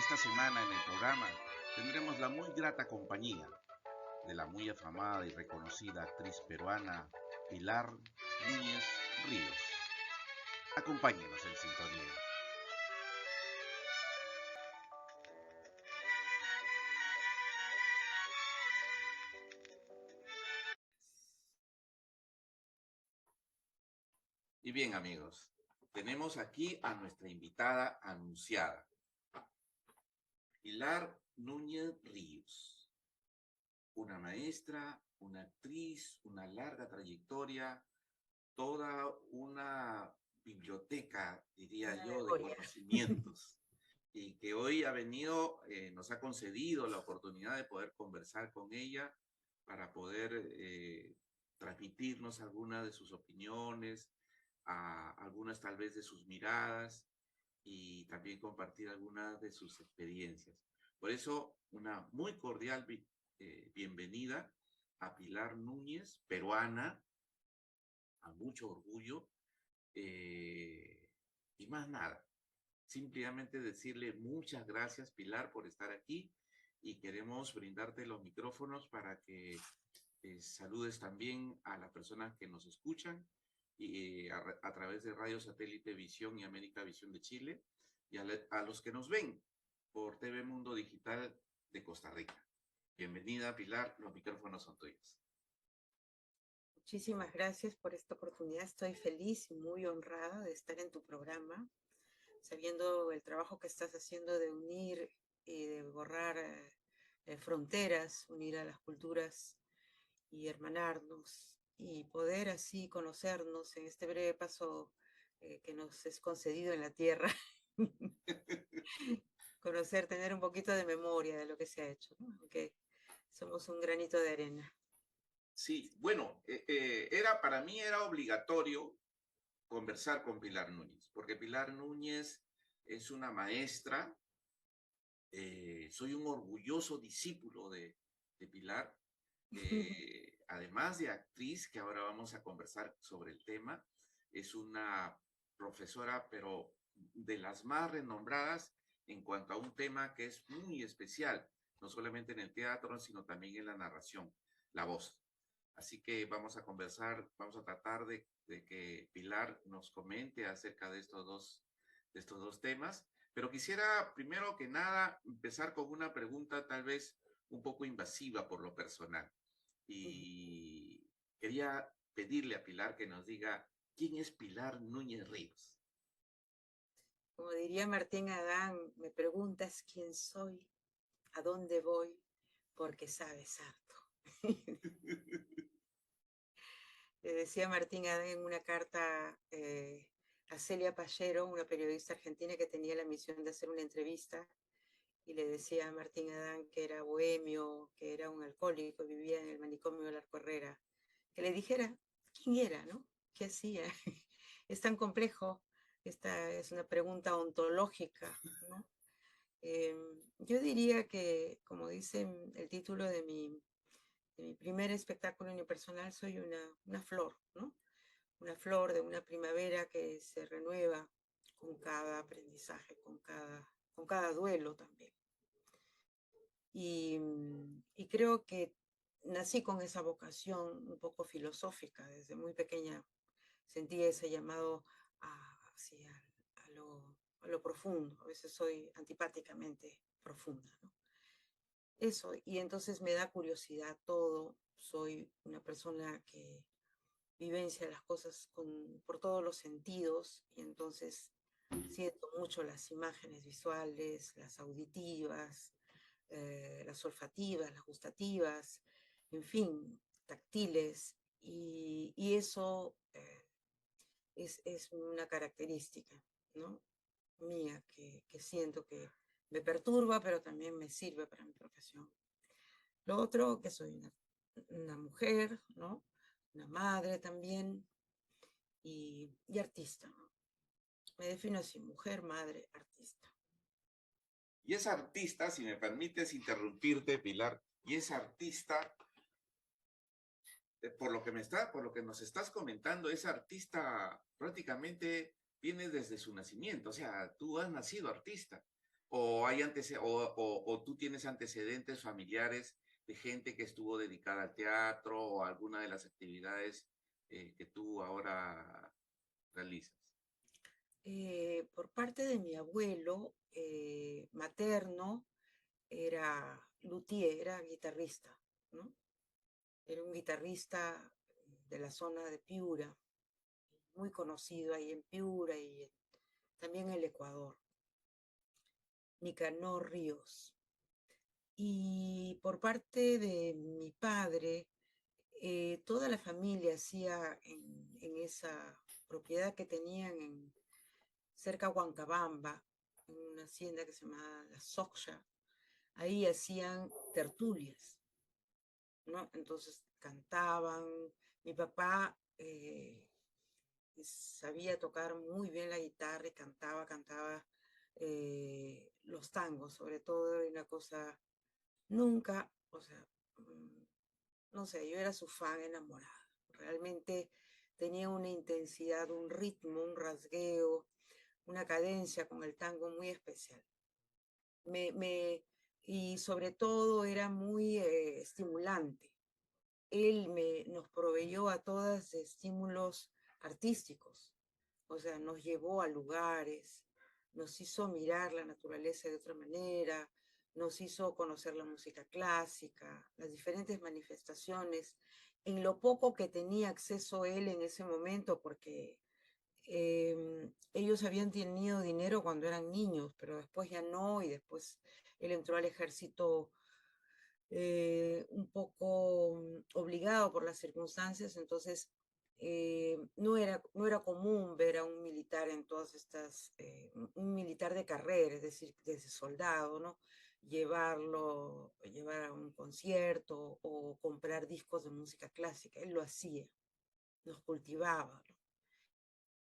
Esta semana en el programa tendremos la muy grata compañía de la muy afamada y reconocida actriz peruana Pilar Núñez Ríos. Acompáñenos en sintonía. Y bien, amigos, tenemos aquí a nuestra invitada anunciada, Pilar Núñez Ríos, una maestra, una actriz, una larga trayectoria, toda una biblioteca, diría Una yo, de memoria. conocimientos, y que hoy ha venido, nos ha concedido la oportunidad de poder conversar con ella para poder transmitirnos algunas de sus opiniones, algunas tal vez de sus miradas y también compartir algunas de sus experiencias. Por eso, una muy cordial bienvenida a Pilar Núñez, peruana, a mucho orgullo, y más nada. Simplemente decirle muchas gracias, Pilar, por estar aquí y queremos brindarte los micrófonos para que saludes también a las personas que nos escuchan y a través de Radio Satélite Visión y América Visión de Chile y a los que nos ven por TV Mundo Digital de Costa Rica. Bienvenida, Pilar, los micrófonos son tuyos. Muchísimas gracias por esta oportunidad. Estoy feliz y muy honrada de estar en tu programa, sabiendo el trabajo que estás haciendo de unir y de borrar fronteras, unir a las culturas y hermanarnos y poder así conocernos en este breve paso que nos es concedido en la tierra. Conocer, tener un poquito de memoria de lo que se ha hecho, ¿no? Aunque somos un granito de arena. Sí, bueno, para mí era obligatorio conversar con Pilar Núñez, porque Pilar Núñez es una maestra, soy un orgulloso discípulo de Pilar, además de actriz, que ahora vamos a conversar sobre el tema, es una profesora, pero de las más renombradas en cuanto a un tema que es muy especial, no solamente en el teatro, sino también en la narración, la voz. Así que vamos a conversar, vamos a tratar de que Pilar nos comente acerca de estos dos temas. Pero quisiera, primero que nada, empezar con una pregunta tal vez un poco invasiva por lo personal. Y quería pedirle a Pilar que nos diga, ¿quién es Pilar Núñez Ríos? Como diría Martín Adán, me preguntas quién soy, a dónde voy, porque sabes harto. Le decía Martín Adán en una carta a Celia Pallero, una periodista argentina que tenía la misión de hacer una entrevista, y le decía a Martín Adán que era bohemio, que era un alcohólico, vivía en el manicomio de la Arco Herrera, que le dijera quién era, ¿no? ¿Qué hacía? Es tan complejo, esta es una pregunta ontológica, ¿no? Yo diría que, como dice el título de mi primer espectáculo unipersonal, soy una flor, ¿no? Una flor de una primavera que se renueva con cada aprendizaje, con cada duelo también. Y creo que nací con esa vocación un poco filosófica. Desde muy pequeña sentí ese llamado hacia a lo profundo. A veces soy antipáticamente profunda, ¿no? Eso, y entonces me da curiosidad todo. Soy una persona que vivencia las cosas por todos los sentidos y entonces siento mucho las imágenes visuales, las auditivas, las olfativas, las gustativas, en fin, táctiles, y eso es una característica, ¿no? Mía que siento que me perturba, pero también me sirve para mi profesión. Lo otro, que soy una mujer, ¿no? Una madre también y artista, ¿no? Me defino así, mujer, madre, artista. Y es artista, si me permites interrumpirte, Pilar, y es artista, por lo que nos estás comentando, es artista prácticamente viene desde su nacimiento, o sea, tú has nacido artista. o, hay o tú tienes antecedentes familiares de gente que estuvo dedicada al teatro o a alguna de las actividades que tú ahora realizas. Por parte de mi abuelo materno, era luthier, era guitarrista, ¿no? Era un guitarrista de la zona de Piura, muy conocido ahí en Piura y también en el Ecuador, Nicanor Ríos. Y por parte de mi padre, toda la familia hacía en esa propiedad que tenían cerca de Huancabamba, en una hacienda que se llamaba La Socha, ahí hacían tertulias, ¿no? Entonces cantaban. Mi papá sabía tocar muy bien la guitarra y cantaba los tangos, sobre todo, era una cosa, nunca, o sea, no sé, yo era su fan enamorada. Realmente tenía una intensidad, un ritmo, un rasgueo, una cadencia con el tango muy especial. Me, me, y sobre todo era muy estimulante. Él nos proveyó a todas de estímulos artísticos, o sea, nos llevó a lugares, nos hizo mirar la naturaleza de otra manera, nos hizo conocer la música clásica, las diferentes manifestaciones, en lo poco que tenía acceso él en ese momento, porque ellos habían tenido dinero cuando eran niños, pero después ya no, y después él entró al ejército un poco obligado por las circunstancias, entonces no era común ver a un militar en todas estas, un militar de carrera, es decir, desde soldado, ¿no? Llevar a un concierto o comprar discos de música clásica. Él lo hacía, los cultivaba, ¿no?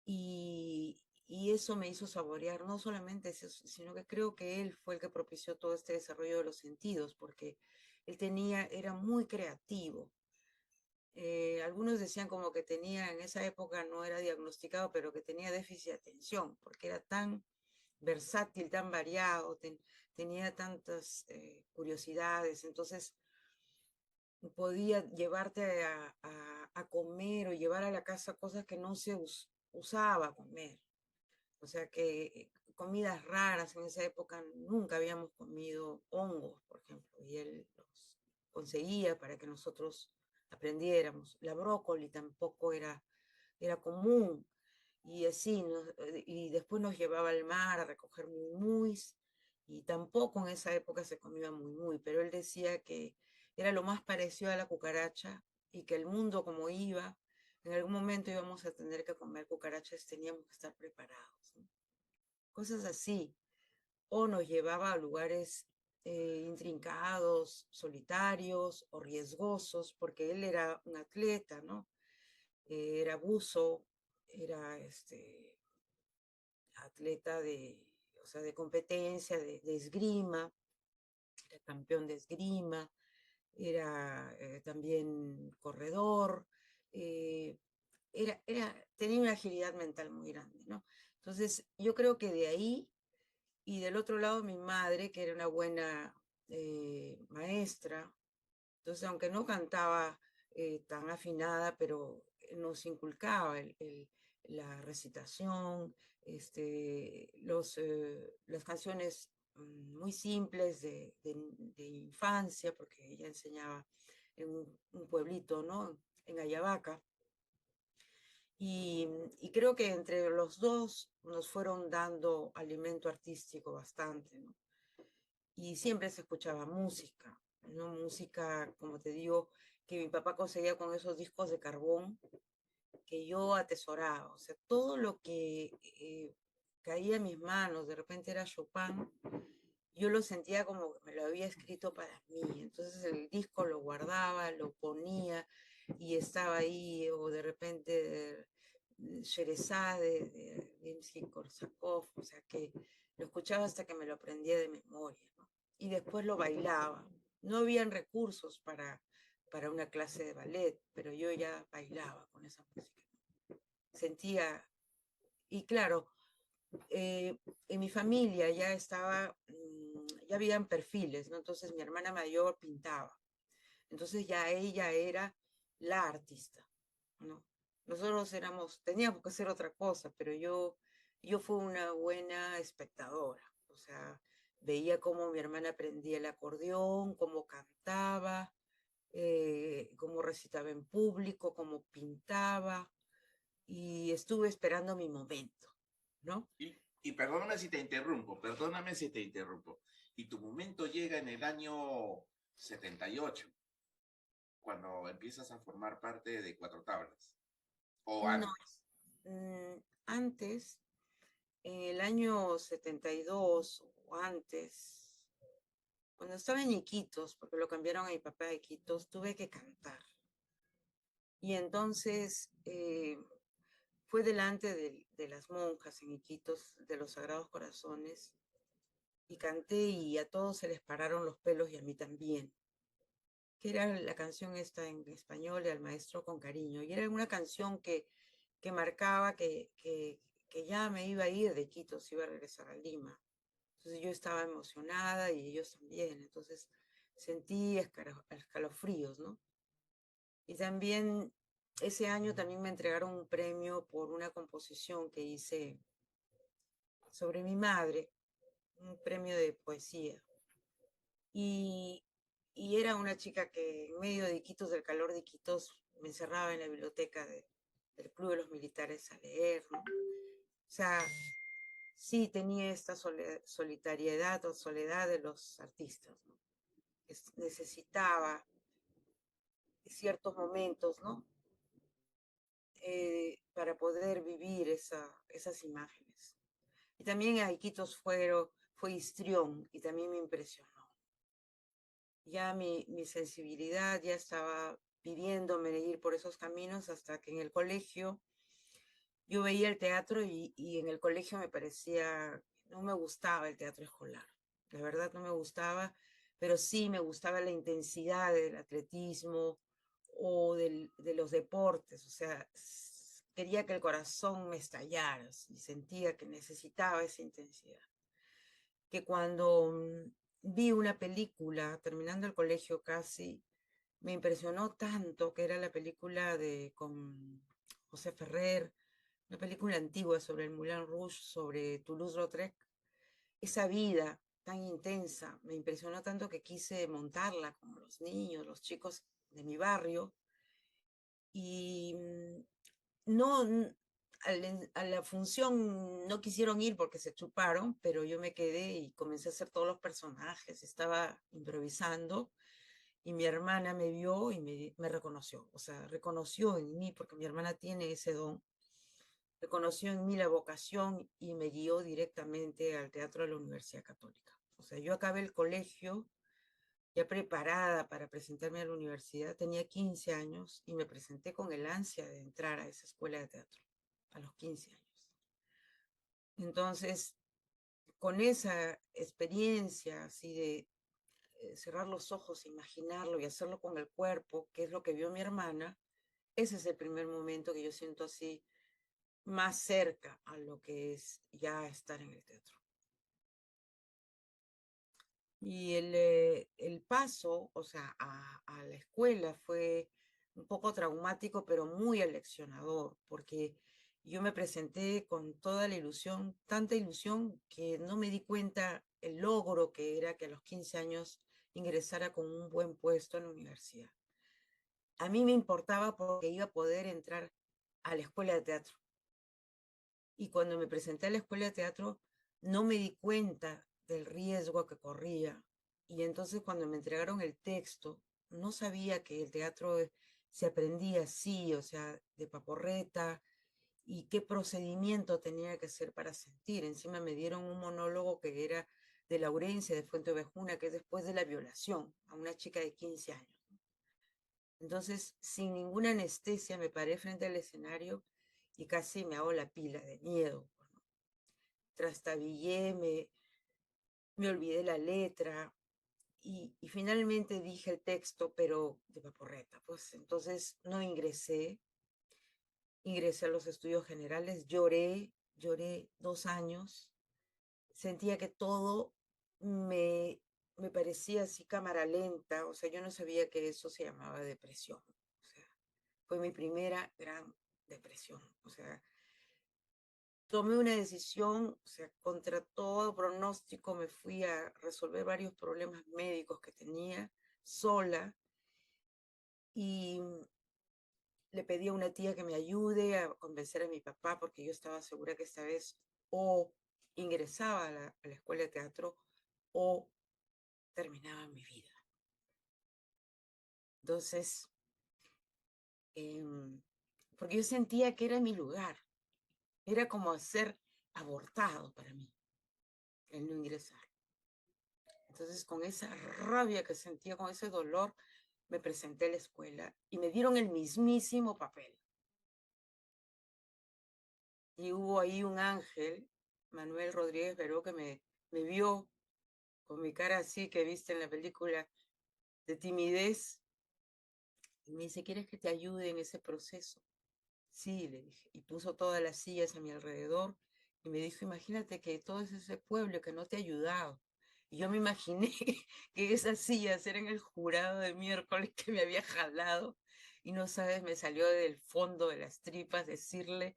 Y eso me hizo saborear no solamente eso, sino que creo que él fue el que propició todo este desarrollo de los sentidos, porque era muy creativo. Algunos decían como que tenía, en esa época no era diagnosticado, pero que tenía déficit de atención, porque era tan versátil, tan variado, tenía tantas curiosidades, entonces podía llevarte a comer o llevar a la casa cosas que no se usaba comer. O sea que comidas raras en esa época nunca habíamos comido hongos, por ejemplo, y él los conseguía para que nosotros aprendiéramos. La brócoli tampoco era común, y así, y después nos llevaba al mar a recoger muis, y tampoco en esa época se comía muy, pero él decía que era lo más parecido a la cucaracha y que el mundo como iba, en algún momento íbamos a tener que comer cucarachas, teníamos que estar preparados, ¿no? Cosas así. O nos llevaba a lugares intrincados, solitarios o riesgosos, porque él era un atleta, ¿no? Era buzo, era atleta o sea, de competencia, de esgrima, era campeón de esgrima, era también corredor, eh, tenía una agilidad mental muy grande, ¿no? Entonces, yo creo que de ahí, y del otro lado mi madre, que era una buena maestra, entonces, aunque no cantaba tan afinada, pero nos inculcaba la recitación, las canciones muy simples de infancia, porque ella enseñaba en un pueblito, ¿no? En Ayabaca. Y creo que entre los dos nos fueron dando alimento artístico bastante, ¿no? Y siempre se escuchaba música, ¿no? Música, como te digo, que mi papá conseguía con esos discos de carbón que yo atesoraba. O sea, todo lo que caía en mis manos, de repente era Chopin, yo lo sentía como que me lo había escrito para mí. Entonces el disco lo guardaba, lo ponía y estaba ahí, o de repente Sherezade de Rimsky-Korsakov, o sea que lo escuchaba hasta que me lo aprendía de memoria, ¿no? Y después lo bailaba. No habían recursos para una clase de ballet, pero yo ya bailaba con esa música. Sentía, y claro, en mi familia ya estaba, ya habían perfiles, ¿no? Entonces mi hermana mayor pintaba. Entonces ya ella era la artista, ¿no? Nosotros teníamos que hacer otra cosa, pero yo fui una buena espectadora. O sea, veía cómo mi hermana aprendía el acordeón, cómo cantaba, cómo recitaba en público, cómo pintaba, y estuve esperando mi momento, ¿no? Y perdóname si te interrumpo, perdóname si te interrumpo. Y tu momento llega en el año 78, cuando empiezas a formar parte de Cuatro Tablas, o No, antes. antes, en el año 72 o antes, cuando estaba en Iquitos, porque lo cambiaron a mi papá a Iquitos, tuve que cantar. Y entonces fue delante de las monjas en Iquitos, de los Sagrados Corazones, y canté y a todos se les pararon los pelos y a mí también. Que era la canción esta en español, Al Maestro con Cariño. Y era una canción que marcaba que ya me iba a ir de Iquitos, iba a regresar a Lima. Entonces yo estaba emocionada y ellos también. Entonces sentí escalofríos, ¿no? Y también ese año también me entregaron un premio por una composición que hice sobre mi madre, un premio de poesía. Y, y era una chica que en medio de Iquitos, del calor de Iquitos, me encerraba en la biblioteca del Club de los Militares a leer, ¿no? O sea, sí tenía esta solitariedad o soledad de los artistas, ¿no? Necesitaba ciertos momentos, ¿no? Para poder vivir esas imágenes. Y también a Iquitos fue histrión y también me impresionó. Ya mi sensibilidad ya estaba pidiéndome ir por esos caminos hasta que en el colegio yo veía el teatro y en el colegio me parecía, no me gustaba el teatro escolar. La verdad no me gustaba, pero sí me gustaba la intensidad del atletismo o de los deportes. O sea, quería que el corazón me estallara y sentía que necesitaba esa intensidad. Que cuando vi una película, terminando el colegio casi, me impresionó tanto, que era la película con José Ferrer, una película antigua sobre el Moulin Rouge, sobre Toulouse-Lautrec. Esa vida tan intensa me impresionó tanto que quise montarla como los niños, los chicos de mi barrio. Y no, a la función no quisieron ir porque se chuparon, pero yo me quedé y comencé a hacer todos los personajes, estaba improvisando y mi hermana me vio y me reconoció, o sea, reconoció en mí, porque mi hermana tiene ese don, reconoció en mí la vocación y me guió directamente al teatro de la Universidad Católica. O sea, yo acabé el colegio ya preparada para presentarme a la universidad, tenía 15 años y me presenté con el ansia de entrar a esa escuela de teatro a los 15 años. Entonces, con esa experiencia así de cerrar los ojos, imaginarlo y hacerlo con el cuerpo, que es lo que vio mi hermana, ese es el primer momento que yo siento así más cerca a lo que es ya estar en el teatro. Y el paso, o sea, a la escuela fue un poco traumático, pero muy aleccionador, porque yo me presenté con toda la ilusión, tanta ilusión que no me di cuenta el logro que era que a los 15 años ingresara con un buen puesto en la universidad. A mí me importaba porque iba a poder entrar a la escuela de teatro. Y cuando me presenté a la escuela de teatro, no me di cuenta del riesgo que corría. Y entonces cuando me entregaron el texto, no sabía que el teatro se aprendía así, o sea, de paporreta, y qué procedimiento tenía que hacer para sentir. Encima me dieron un monólogo que era de Laurencia de Fuenteovejuna, que es después de la violación a una chica de 15 años. Entonces, sin ninguna anestesia, me paré frente al escenario y casi me hago la pila de miedo. Trastabillé, me olvidé la letra y finalmente dije el texto, pero de paporreta. Pues entonces no ingresé a los estudios generales, lloré lloré 2 años, sentía que todo me, me parecía así cámara lenta, o sea, yo no sabía que eso se llamaba depresión. O sea, fue mi primera gran depresión. O sea, tomé una decisión, o sea, contra todo pronóstico, me fui a resolver varios problemas médicos que tenía sola y le pedí a una tía que me ayude a convencer a mi papá porque yo estaba segura que esta vez o ingresaba a la escuela de teatro o terminaba mi vida. Entonces, porque yo sentía que era mi lugar, era como ser abortado para mí, el no ingresar. Entonces, con esa rabia que sentía, con ese dolor, me presenté a la escuela y me dieron el mismísimo papel. Y hubo ahí un ángel, Manuel Rodríguez Veró, que me vio con mi cara así que viste en la película de timidez y me dice, ¿quieres que te ayude en ese proceso? Sí, le dije, y puso todas las sillas a mi alrededor y me dijo, imagínate que todo es ese pueblo que no te ha ayudado. Y yo me imaginé que esas sillas eran el jurado de miércoles que me había jalado y no sabes, me salió del fondo de las tripas decirle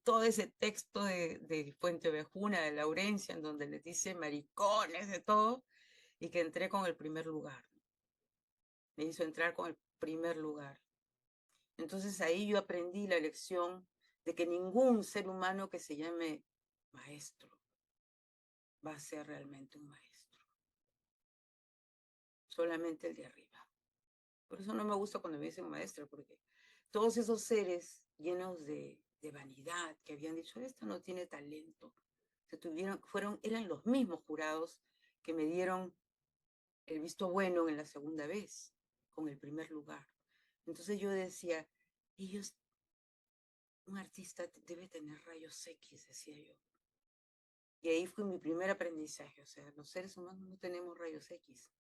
todo ese texto de Fuente Ovejuna, de Laurencia, en donde le dice maricones, de todo, y que entré con el primer lugar. Me hizo entrar con el primer lugar. Entonces ahí yo aprendí la lección de que ningún ser humano que se llame maestro va a ser realmente un maestro, solamente el de arriba. Por eso no me gusta cuando me dicen maestro, porque todos esos seres llenos de vanidad que habían dicho, esta no tiene talento, eran los mismos jurados que me dieron el visto bueno en la segunda vez, con el primer lugar. Entonces yo decía, ellos, un artista debe tener rayos X, decía yo. Y ahí fue mi primer aprendizaje, o sea, los seres humanos no tenemos rayos X.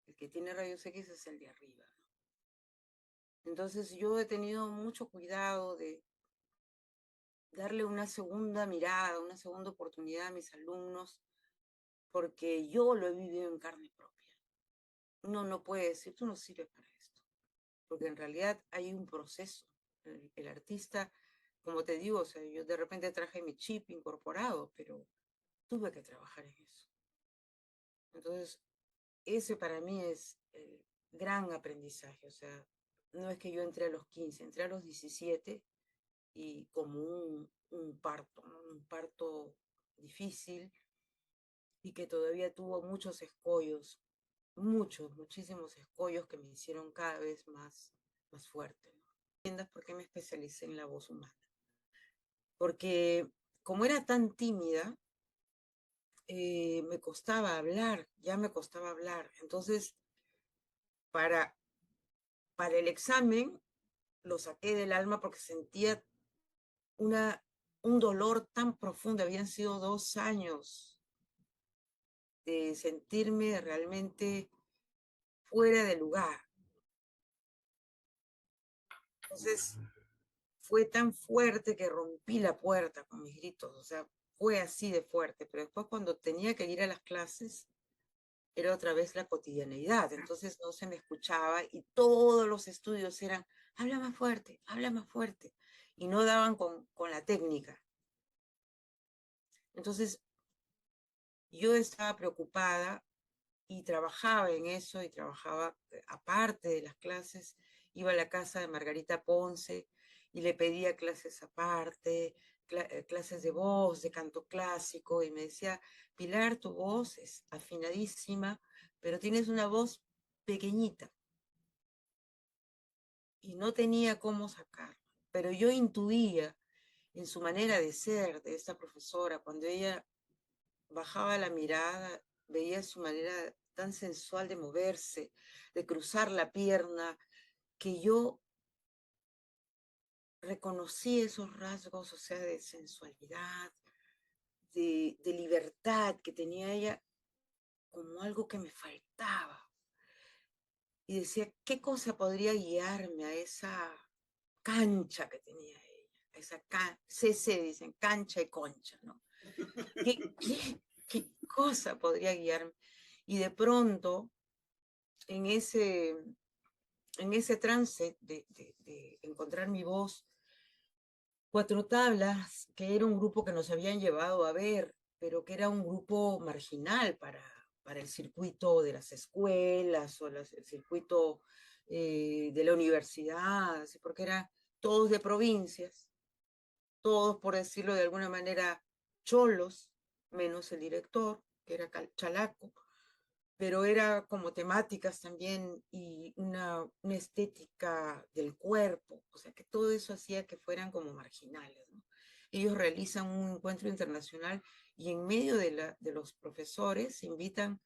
El que tiene rayos X es el de arriba, ¿no? Entonces yo he tenido mucho cuidado de darle una segunda mirada, una segunda oportunidad a mis alumnos, porque yo lo he vivido en carne propia. Uno no puede decir, tú no sirves para esto, porque en realidad hay un proceso. El artista, como te digo, o sea, yo de repente traje mi chip incorporado, pero tuve que trabajar en eso. Entonces, ese para mí es el gran aprendizaje. O sea, no es que yo entré a los 15, entré a los 17 y como un parto, ¿no? Un parto difícil y que todavía tuvo muchos escollos, muchísimos escollos que me hicieron cada vez más fuerte, ¿no? ¿Entiendes por qué me especialicé en la voz humana? Porque como era tan tímida, me costaba hablar, ya me costaba hablar. Entonces, para, para el examen lo saqué del alma porque sentía una, un dolor tan profundo. Habían sido 2 años de sentirme realmente fuera de lugar. Entonces fue tan fuerte que rompí la puerta con mis gritos. O sea, fue así de fuerte. Pero después cuando tenía que ir a las clases, era otra vez la cotidianeidad. Entonces no se me escuchaba y todos los estudios eran, habla más fuerte, habla más fuerte. Y no daban con la técnica. Entonces yo estaba preocupada y trabajaba en eso y trabajaba aparte de las clases. Iba a la casa de Margarita Ponce y le pedía clases aparte, clases de voz, de canto clásico, y me decía, Pilar, tu voz es afinadísima, pero tienes una voz pequeñita. Y no tenía cómo sacarla, pero yo intuía en su manera de ser de esta profesora, cuando ella bajaba la mirada, veía su manera tan sensual de moverse, de cruzar la pierna, que yo reconocí esos rasgos, o sea, de sensualidad, de libertad que tenía ella como algo que me faltaba. Y decía, ¿qué cosa podría guiarme a esa cancha que tenía ella? CC, dicen, cancha y concha, ¿no? ¿Qué cosa podría guiarme? Y de pronto, en ese trance de encontrar mi voz, Cuatro Tablas, que era un grupo que nos habían llevado a ver, pero que era un grupo marginal para el circuito de las escuelas o el circuito de la universidad, porque eran todos de provincias, todos, por decirlo de alguna manera, cholos, menos el director, que era chalaco, pero era como temáticas también y una estética del cuerpo, o sea que todo eso hacía que fueran como marginales, ¿no? Ellos realizan un encuentro internacional y en medio de los profesores se invitan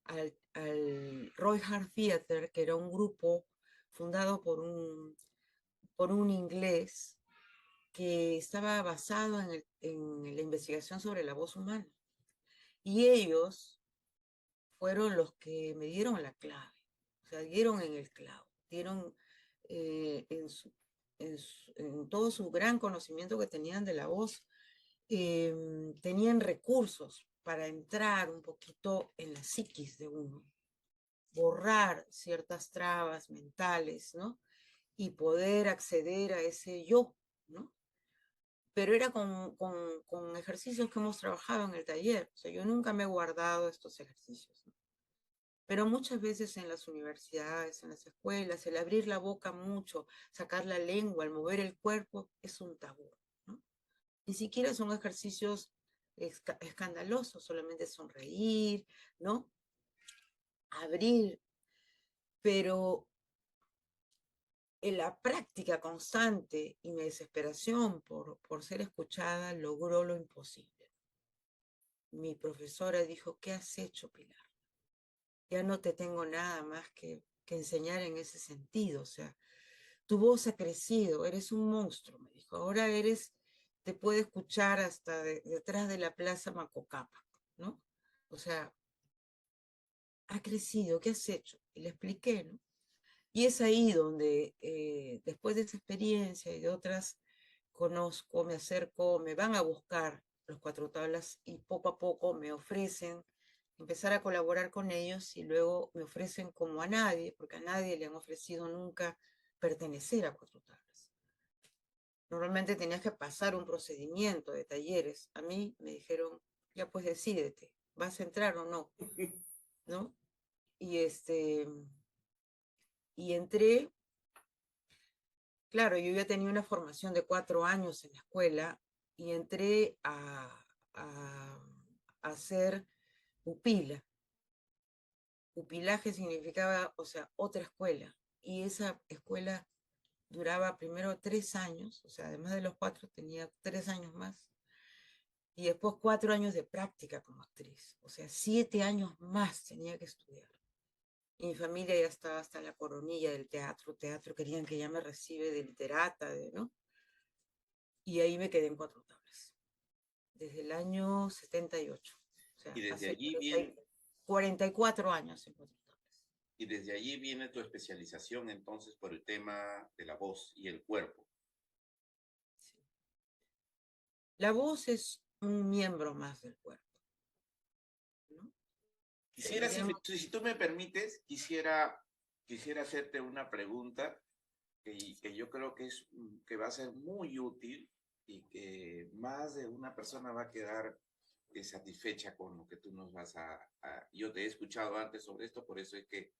al Roy Hart Theater, que era un grupo fundado por un inglés que estaba basado en la investigación sobre la voz humana. Y ellos fueron los que me dieron la clave, o sea, dieron en el clavo, dieron en todo su gran conocimiento que tenían de la voz, tenían recursos para entrar un poquito en la psiquis de uno, borrar ciertas trabas mentales, ¿no? Y poder acceder a ese yo, ¿no? Pero era con ejercicios que hemos trabajado en el taller. O sea, yo nunca me he guardado estos ejercicios, ¿no? Pero muchas veces en las universidades, en las escuelas, el abrir la boca mucho, sacar la lengua, el mover el cuerpo, es un tabú, ¿no? Ni siquiera son ejercicios escandalosos, solamente sonreír, ¿no? Abrir, pero en la práctica constante y mi desesperación por ser escuchada logró lo imposible. Mi profesora dijo, ¿qué has hecho, Pilar? Ya no te tengo nada más que enseñar en ese sentido. O sea, tu voz ha crecido, eres un monstruo, me dijo. Ahora te puede escuchar hasta detrás de la Plaza Macocapa, ¿no? O sea, ha crecido, ¿qué has hecho? Y le expliqué, ¿no? Y es ahí donde, después de esa experiencia y de otras, conozco, me acerco, me van a buscar los Cuatro Tablas y poco a poco me ofrecen empezar a colaborar con ellos y luego me ofrecen como a nadie, porque a nadie le han ofrecido nunca pertenecer a Cuatro Tablas. Normalmente tenías que pasar un procedimiento de talleres. A mí me dijeron, ya pues decídete, ¿vas a entrar o no? ¿No? Y y entré. Claro, yo ya tenía una formación de 4 años en la escuela y entré a ser pupila. Pupilaje significaba, o sea, otra escuela. Y esa escuela duraba primero 3 años, o sea, además de los 4 tenía 3 años más. Y después 4 años de práctica como actriz. O sea, 7 años más tenía que estudiar. Y mi familia ya estaba hasta la coronilla del teatro, querían que ya me reciba de literata, ¿no? Y ahí me quedé en Cuatro Tablas, desde el año 78. O Y sea, desde hace allí viene, 44 años en Cuatro Tablas. y desde allí viene tu especialización entonces por el tema de la voz y el cuerpo. Sí. La voz es un miembro más del cuerpo, ¿no? Quisiera, Tendríamos... si tú me permites, quisiera hacerte una pregunta que yo creo que, que va a ser muy útil y que más de una persona va a quedar satisfecha con lo que tú nos vas Yo te he escuchado antes sobre esto, por eso es que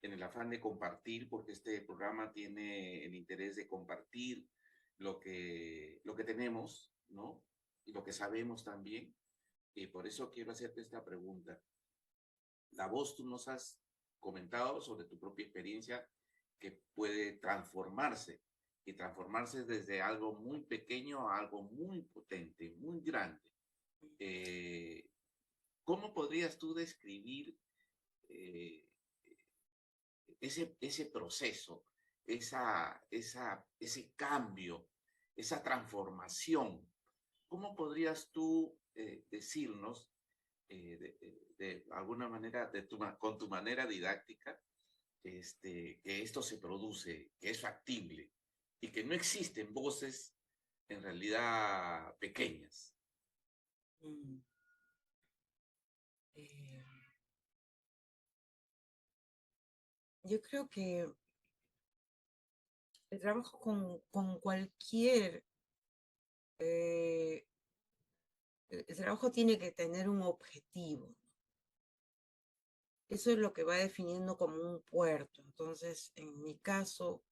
en el afán de compartir, porque este programa tiene el interés de compartir lo que tenemos, ¿no? Y lo que sabemos también. Y por eso quiero hacerte esta pregunta. La voz, tú nos has comentado sobre tu propia experiencia que puede transformarse y transformarse desde algo muy pequeño a algo muy potente, muy grande. Eh, ¿Cómo podrías tú describir eh, ese proceso, ese cambio, esa transformación? ¿Cómo podrías tú decirnos de alguna manera, con tu manera didáctica, que esto se produce, que es factible y que no existen voces en realidad pequeñas. Mm. Eh, yo creo que el trabajo con cualquier, el trabajo tiene que tener un objetivo. Eso es lo que va definiendo como un puerto. Entonces, en mi caso,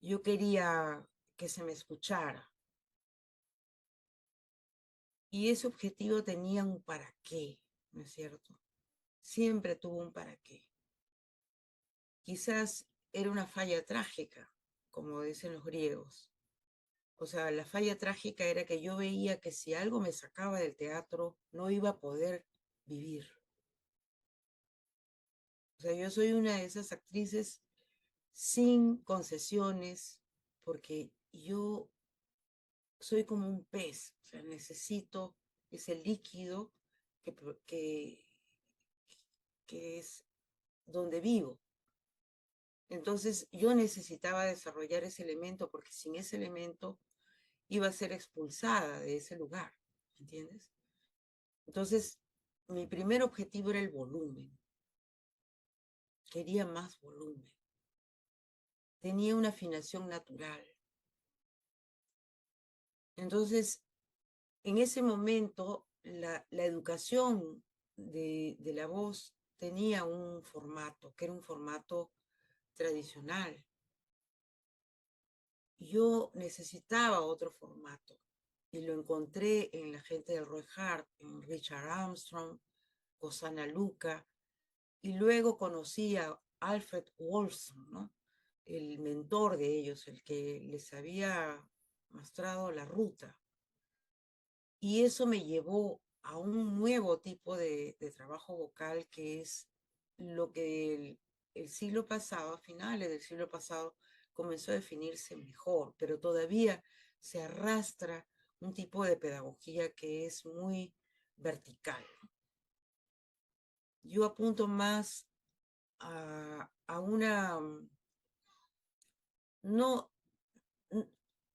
yo quería que se me escuchara. Y ese objetivo tenía un para qué, ¿no es cierto? Siempre tuvo un para qué. Quizás era una falla trágica, como dicen los griegos. O sea, la falla trágica era que yo veía que si algo me sacaba del teatro, no iba a poder vivir. O sea, yo soy una de esas actrices sin concesiones, porque yo soy como un pez, o sea, necesito ese líquido que, que es donde vivo. Entonces yo necesitaba desarrollar ese elemento porque sin ese elemento iba a ser expulsada de ese lugar, ¿entiendes? Entonces mi primer objetivo era el volumen, quería más volumen, tenía una afinación natural. Entonces, en ese momento, la educación de la voz tenía un formato, que era un formato tradicional. Yo necesitaba otro formato y lo encontré en la gente del Roy Hart, en Richard Armstrong, Hosanna Luca, y luego conocí a Alfred Wolfson, ¿no? El mentor de ellos, el que les había mostrado la ruta. Y eso me llevó a un nuevo tipo de trabajo vocal que es lo que el siglo pasado, a finales del siglo pasado, comenzó a definirse mejor, pero todavía se arrastra un tipo de pedagogía que es muy vertical. Yo apunto más a una, no,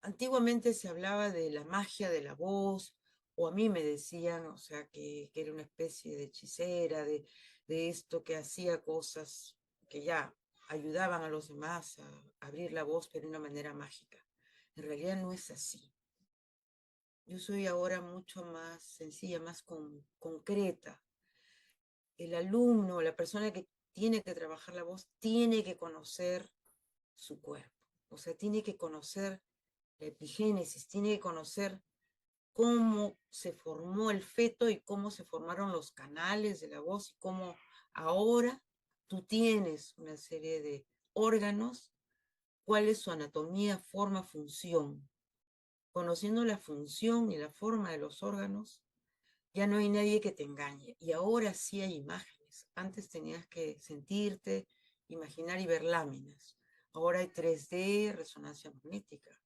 antiguamente se hablaba de la magia de la voz, o a mí me decían, o sea, que era una especie de hechicera, de esto que hacía cosas que ya ayudaban a los demás a abrir la voz, pero de una manera mágica. En realidad no es así. Yo soy ahora mucho más sencilla, más concreta. El alumno, la persona que tiene que trabajar la voz, tiene que conocer su cuerpo. O sea, tiene que conocer la epigénesis, tiene que conocer cómo se formó el feto y cómo se formaron los canales de la voz y cómo ahora tú tienes una serie de órganos, cuál es su anatomía, forma, función. Conociendo la función y la forma de los órganos, ya no hay nadie que te engañe. Y ahora sí hay imágenes. Antes tenías que sentirte, imaginar y ver láminas. Ahora hay 3D, resonancia magnética.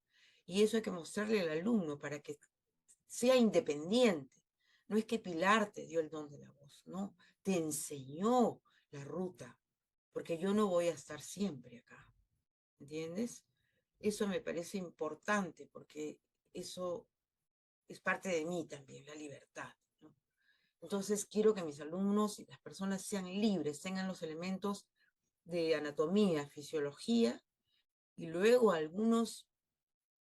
Y eso hay que mostrarle al alumno para que sea independiente. No es que Pilar te dio el don de la voz, no, te enseñó la ruta, porque yo no voy a estar siempre acá, ¿entiendes? Eso me parece importante porque eso es parte de mí también, la libertad, ¿no? Entonces quiero que mis alumnos y las personas sean libres, tengan los elementos de anatomía, fisiología y luego algunos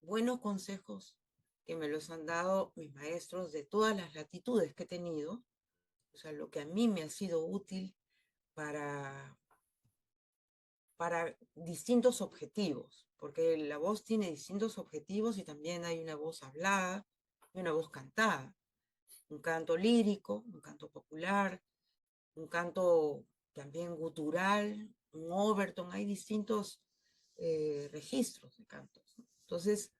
buenos consejos que me los han dado mis maestros de todas las latitudes que he tenido, o sea, lo que a mí me ha sido útil para, para distintos objetivos, porque la voz tiene distintos objetivos y también hay una voz hablada y una voz cantada, un canto lírico, un canto popular, un canto también gutural, un overton, hay distintos registros de cantos, ¿no? Entonces,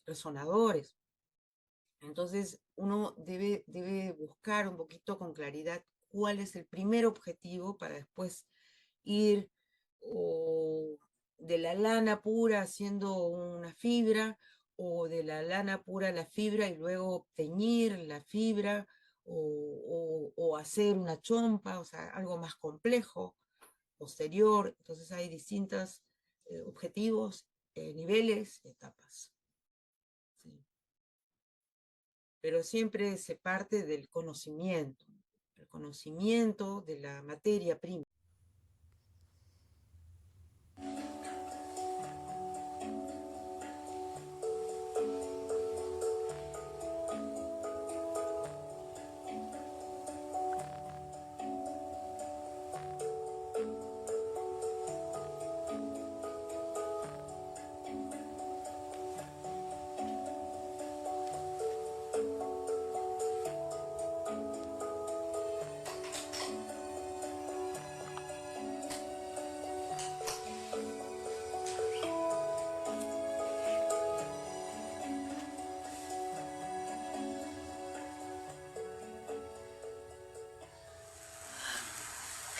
resonadores. Entonces, uno debe buscar un poquito con claridad cuál es el primer objetivo para después ir o de la lana pura haciendo una fibra o de la lana pura la fibra y luego teñir la fibra o hacer una chompa, o sea, algo más complejo, posterior. Entonces hay distintos objetivos, niveles, etapas. Sí. pero siempre se parte del conocimiento, el conocimiento de la materia prima.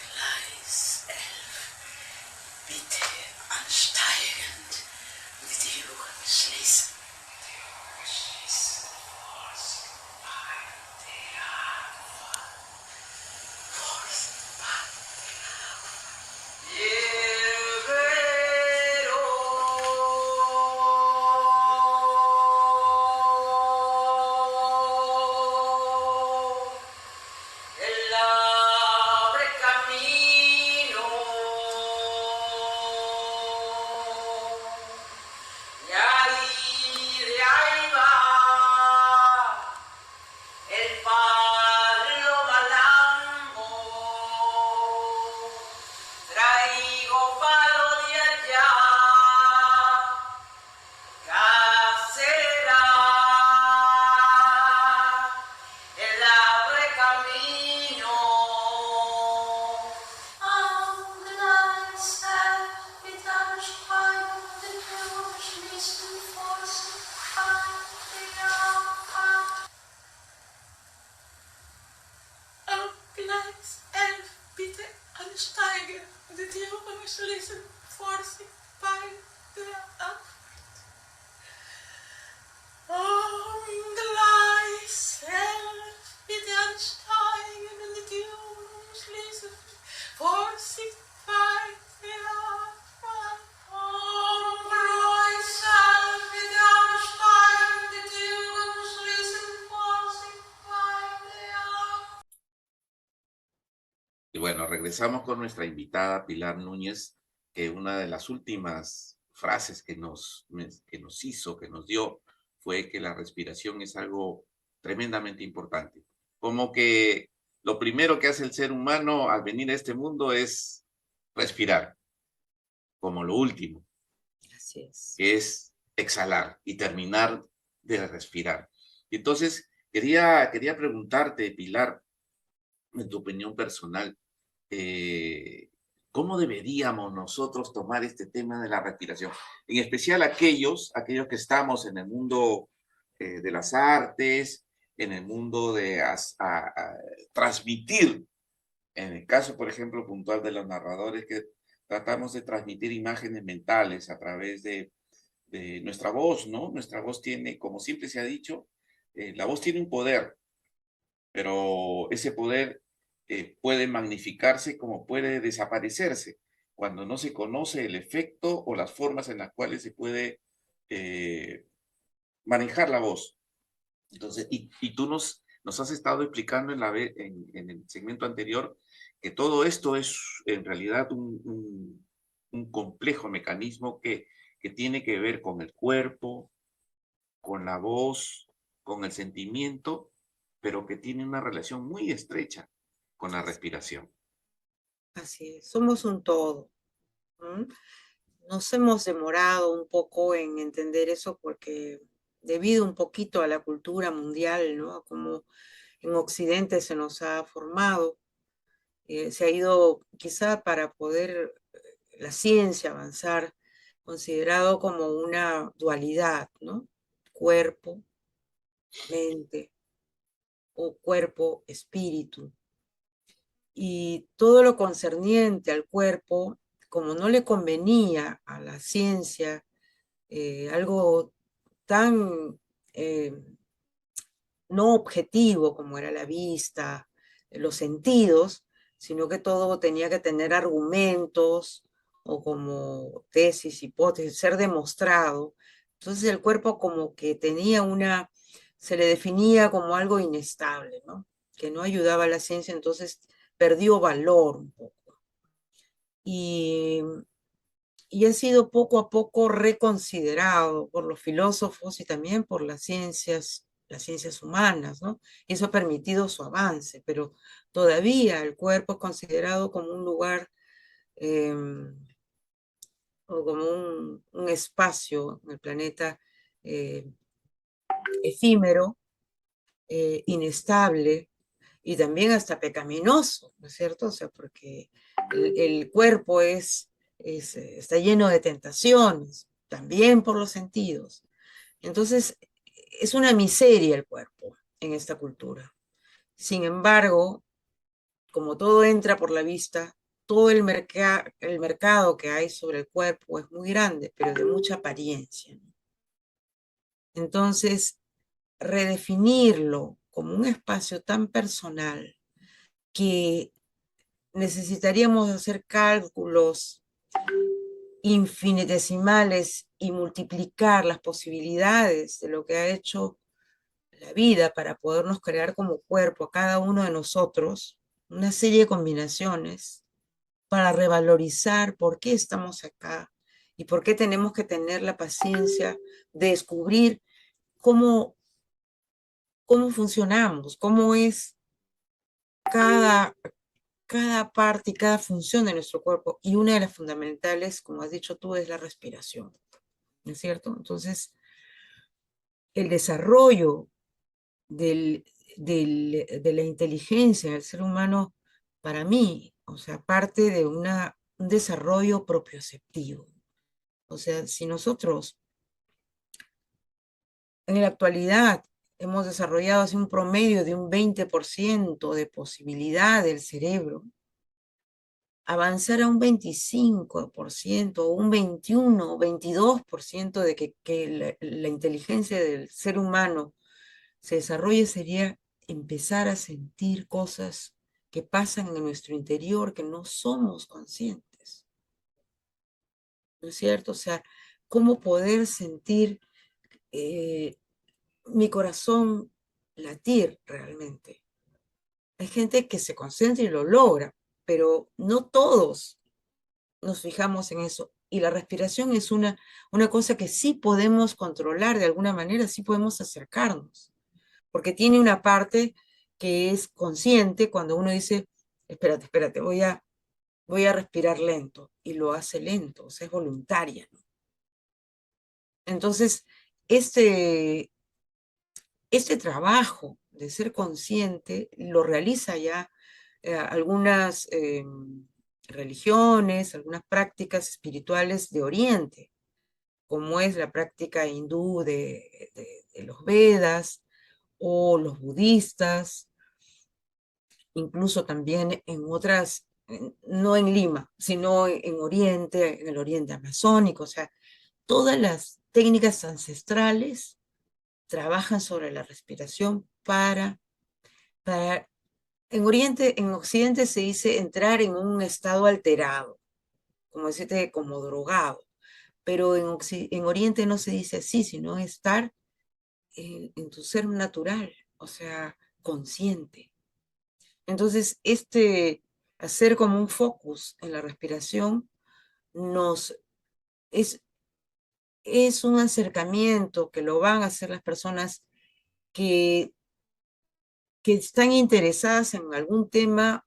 Gleis 11, bitte ansteigend, die Türen schließen. Schließen, Vorsicht, el abre camino, y ahí va el palo malambo, traigo palo de allá, casera. El abre camino. Am Gleis 11 mit ansteigen, die Türen schließen, Vorsicht, Am Gleis 11 bitte ansteigen, die Türen schließen, Vorsicht bei der Abfahrt. Am Gleis 11 bitte ansteigen und die Türen schließen. Vorsicht bei der Abfahrt. Am Gleis 11 bitte ansteigen und die Türen schließen. Vorsicht bei der Abfahrt. Y bueno, regresamos con nuestra invitada Pilar Núñez, que una de las últimas frases que nos dio, fue que la respiración es algo tremendamente importante. Como que lo primero que hace el ser humano al venir a este mundo es respirar, como lo último, Así es. que es exhalar y terminar de respirar. Y entonces, quería preguntarte, Pilar, en tu opinión personal, ¿cómo deberíamos nosotros tomar este tema de la respiración? En especial aquellos que estamos en el mundo de las artes, en el mundo de transmitir, en el caso, por ejemplo, puntual de los narradores, que tratamos de transmitir imágenes mentales a través de nuestra voz, ¿no? Nuestra voz tiene, como siempre se ha dicho, la voz tiene un poder, pero ese poder puede magnificarse como puede desaparecerse cuando no se conoce el efecto o las formas en las cuales se puede manejar la voz. Entonces, y tú nos has estado explicando en el segmento anterior que todo esto es en realidad un complejo mecanismo que tiene que ver con el cuerpo, con la voz, con el sentimiento, pero que tiene una relación muy estrecha con la respiración. Así es, somos un todo. ¿M? Nos hemos demorado un poco en entender eso porque debido un poquito a la cultura mundial, ¿no? A cómo en Occidente se nos ha formado, se ha ido quizá para poder la ciencia avanzar, considerado como una dualidad, ¿no? Cuerpo, mente o cuerpo, espíritu. Y todo lo concerniente al cuerpo, como no le convenía a la ciencia algo tan no objetivo como era la vista, los sentidos, sino que todo tenía que tener argumentos o como tesis, hipótesis, ser demostrado. Entonces el cuerpo como que tenía una se le definía como algo inestable, ¿no? Que no ayudaba a la ciencia, entonces perdió valor un poco. Y ha sido poco a poco reconsiderado por los filósofos y también por las ciencias humanas, ¿no? Y eso ha permitido su avance, pero todavía el cuerpo es considerado como un lugar o como un espacio en el planeta eh, efímero, inestable y también hasta pecaminoso, ¿no es cierto? O sea, porque el cuerpo está lleno de tentaciones, también por los sentidos. Entonces, es una miseria el cuerpo en esta cultura. Sin embargo, como todo entra por la vista, todo el mercado que hay sobre el cuerpo es muy grande, pero de mucha apariencia. Entonces, redefinirlo como un espacio tan personal que necesitaríamos hacer cálculos infinitesimales y multiplicar las posibilidades de lo que ha hecho la vida para podernos crear como cuerpo a cada uno de nosotros, una serie de combinaciones para revalorizar por qué estamos acá y por qué tenemos que tener la paciencia de descubrir cómo funcionamos, cómo es cada parte y cada función de nuestro cuerpo. Y una de las fundamentales, como has dicho tú, es la respiración, ¿no es cierto? Entonces, el desarrollo de la inteligencia del ser humano, para mí, o sea, parte de un desarrollo propioceptivo. O sea, si nosotros en la actualidad hemos desarrollado así un promedio de un 20% de posibilidad del cerebro, avanzar a un 25% o un 21 o 22% de que la inteligencia del ser humano se desarrolle sería empezar a sentir cosas que pasan en nuestro interior que no somos conscientes. ¿No es cierto? O sea, cómo poder sentir mi corazón latir realmente. Hay gente que se concentra y lo logra, pero no todos nos fijamos en eso. Y la respiración es una cosa que sí podemos controlar de alguna manera, sí podemos acercarnos, porque tiene una parte que es consciente cuando uno dice, espérate, voy a respirar lento, y lo hace lento, o sea, es voluntaria, ¿no? Entonces, este trabajo de ser consciente lo realiza ya algunas religiones, algunas prácticas espirituales de Oriente, como es la práctica hindú de los Vedas o los budistas, incluso también en otras, no en Lima, sino en Oriente, en el Oriente amazónico. O sea, todas las técnicas ancestrales trabajan sobre la respiración para en Occidente se dice entrar en un estado alterado, como decirte, como drogado, pero en Oriente no se dice así, sino estar en tu ser natural, o sea, consciente. Entonces, hacer como un focus en la respiración es, es un acercamiento que lo van a hacer las personas que están interesadas en algún tema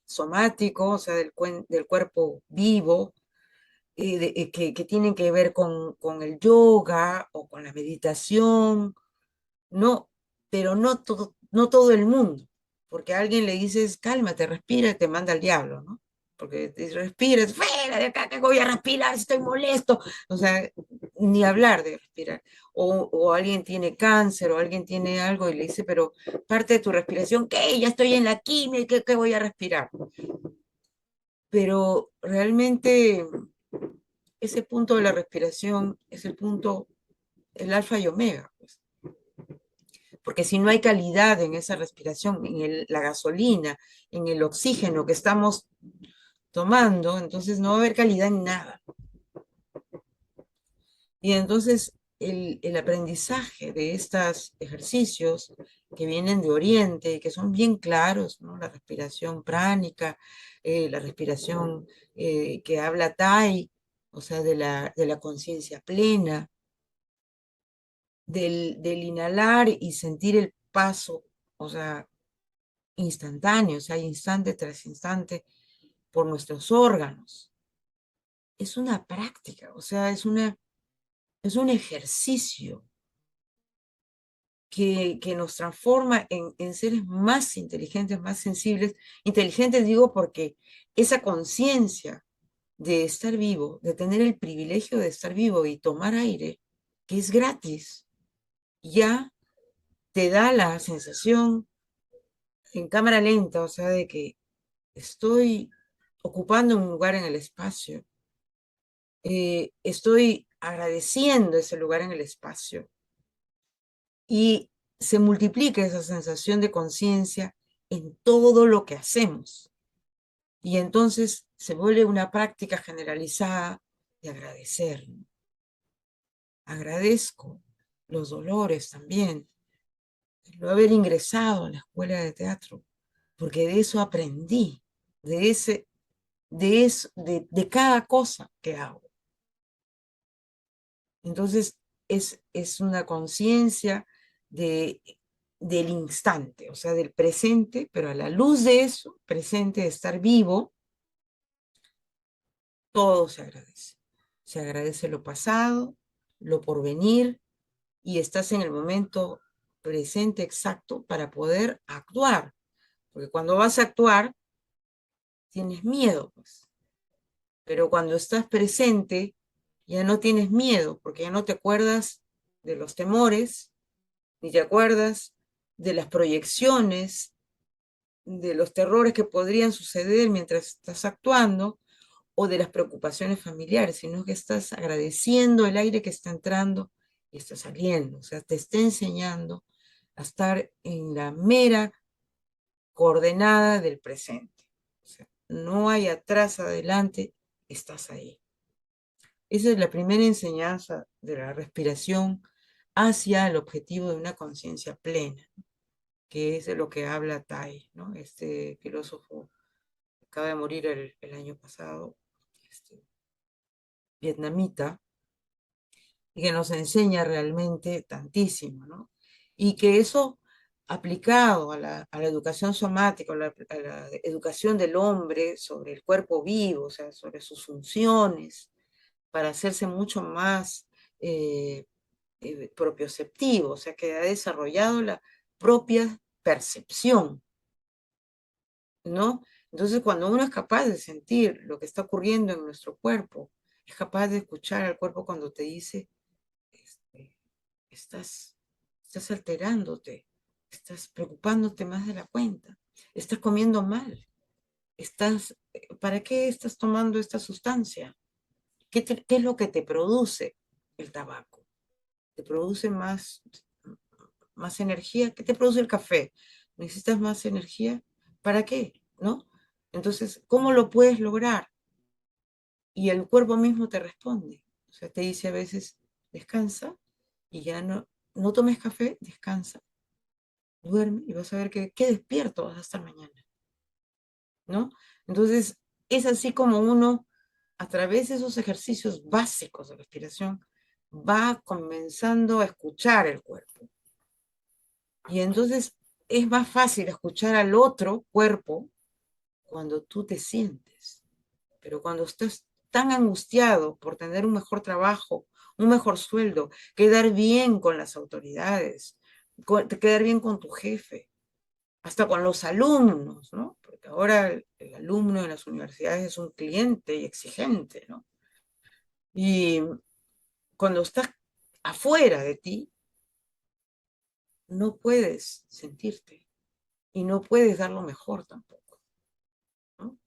somático, o sea, del cuerpo vivo, que tienen que ver con el yoga o con la meditación, no, pero no todo el mundo, porque a alguien le dices, cálmate, respira, y te manda al diablo, ¿no? Porque te respiras, fuera de acá, que voy a respirar, estoy molesto. O sea, ni hablar de respirar. O alguien tiene cáncer o alguien tiene algo y le dice, pero parte de tu respiración, ¿qué? Ya estoy en la quimio, ¿qué voy a respirar? Pero realmente ese punto de la respiración es el alfa y omega, pues. Porque si no hay calidad en esa respiración, en la gasolina, en el oxígeno que estamos tomando, entonces no va a haber calidad en nada. Y entonces el aprendizaje de estos ejercicios que vienen de Oriente, que son bien claros, ¿no? La respiración pránica, la respiración que habla Tai, o sea, de la conciencia plena, del inhalar y sentir el paso, o sea, instantáneo, o sea, instante tras instante por nuestros órganos. Es una práctica, o sea, es un ejercicio que nos transforma en seres más inteligentes, más sensibles. Inteligentes digo porque esa conciencia de estar vivo, de tener el privilegio de estar vivo y tomar aire, que es gratis, ya te da la sensación en cámara lenta, o sea, de que estoy ocupando un lugar en el espacio, estoy agradeciendo ese lugar en el espacio y se multiplica esa sensación de conciencia en todo lo que hacemos. Y entonces se vuelve una práctica generalizada de agradecer. Agradezco los dolores también, el haber ingresado a la escuela de teatro, porque de eso aprendí, de cada cosa que hago. Entonces es una conciencia del instante, o sea, del presente, pero a la luz de eso, presente, de estar vivo, todo se agradece. Se agradece lo pasado, lo porvenir, y estás en el momento presente exacto para poder actuar. Porque cuando vas a actuar, tienes miedo, pues. Pero cuando estás presente, ya no tienes miedo, porque ya no te acuerdas de los temores, ni te acuerdas de las proyecciones, de los terrores que podrían suceder mientras estás actuando, o de las preocupaciones familiares, sino que estás agradeciendo el aire que está entrando y está saliendo. O sea, te está enseñando a estar en la mera coordenada del presente. O sea, no hay atrás, adelante, estás ahí. Esa es la primera enseñanza de la respiración hacia el objetivo de una conciencia plena, que es de lo que habla Tai, ¿no? Este filósofo acaba de morir el año pasado, vietnamita, y que nos enseña realmente tantísimo, ¿no? Y que eso aplicado a la educación somática, a la educación del hombre sobre el cuerpo vivo, o sea, sobre sus funciones, para hacerse mucho más propioceptivo, o sea, que ha desarrollado la propia percepción, ¿no? Entonces, cuando uno es capaz de sentir lo que está ocurriendo en nuestro cuerpo, es capaz de escuchar al cuerpo cuando te dice, este, estás, estás alterándote, estás preocupándote más de la cuenta, estás comiendo mal, ¿para qué estás tomando esta sustancia? ¿Qué es lo que te produce el tabaco? ¿Te produce más energía? ¿Qué te produce el café? ¿Necesitas más energía? ¿Para qué? ¿No? Entonces, ¿cómo lo puedes lograr? Y el cuerpo mismo te responde. O sea, te dice a veces, descansa y ya no tomes café, descansa, duerme y vas a ver qué despierto vas a estar mañana, ¿no? Entonces, es así como uno, a través de esos ejercicios básicos de respiración, va comenzando a escuchar el cuerpo. Y entonces es más fácil escuchar al otro cuerpo cuando tú te sientes. Pero cuando estás tan angustiado por tener un mejor trabajo, un mejor sueldo, quedar bien con las autoridades, quedar bien con tu jefe, hasta con los alumnos, ¿no? Porque ahora el alumno en las universidades es un cliente y exigente, ¿no? Y cuando estás afuera de ti, no puedes sentirte y no puedes dar lo mejor tampoco, ¿no?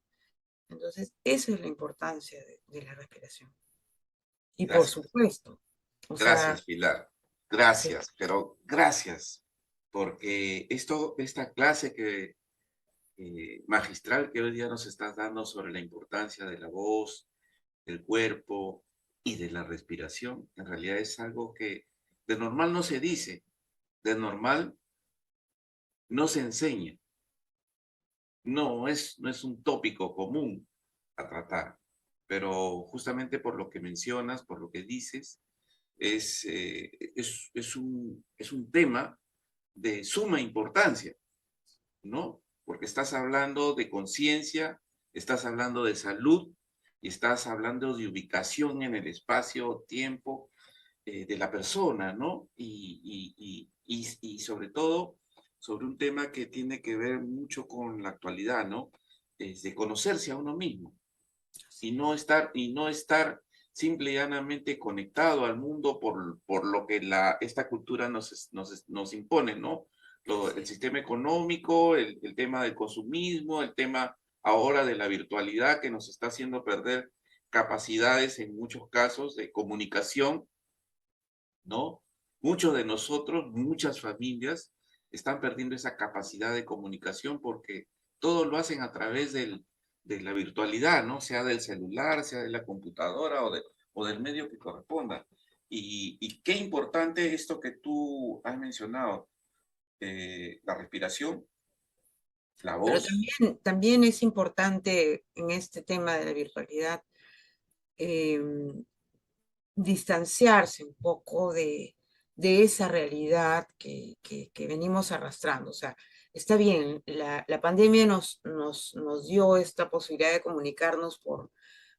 Entonces, esa es la importancia de la respiración. Y por Gracias. supuesto, o sea, Gracias, Pilar. sí, Gracias, pero gracias, porque esta clase magistral que hoy día nos estás dando sobre la importancia de la voz, del cuerpo, y de la respiración, en realidad es algo que de normal no se dice, de normal no se enseña, no es un tópico común a tratar, pero justamente por lo que mencionas, por lo que dices, es un tema de suma importancia, ¿no? Porque estás hablando de conciencia, estás hablando de salud y estás hablando de ubicación en el espacio-tiempo de la persona, ¿no? Y sobre todo sobre un tema que tiene que ver mucho con la actualidad, ¿no? Es de conocerse a uno mismo y no estar simple y llanamente conectado al mundo por lo que esta cultura nos impone, ¿no? El sistema económico, el tema del consumismo, el tema ahora de la virtualidad que nos está haciendo perder capacidades en muchos casos de comunicación, ¿no? Muchos de nosotros, muchas familias, están perdiendo esa capacidad de comunicación porque todo lo hacen a través de la virtualidad, ¿no? Sea del celular, sea de la computadora o del medio que corresponda. Y qué importante esto que tú has mencionado, la respiración, la Pero voz. también es importante en este tema de la virtualidad distanciarse un poco de esa realidad que venimos arrastrando. O sea, está bien, la pandemia nos dio esta posibilidad de comunicarnos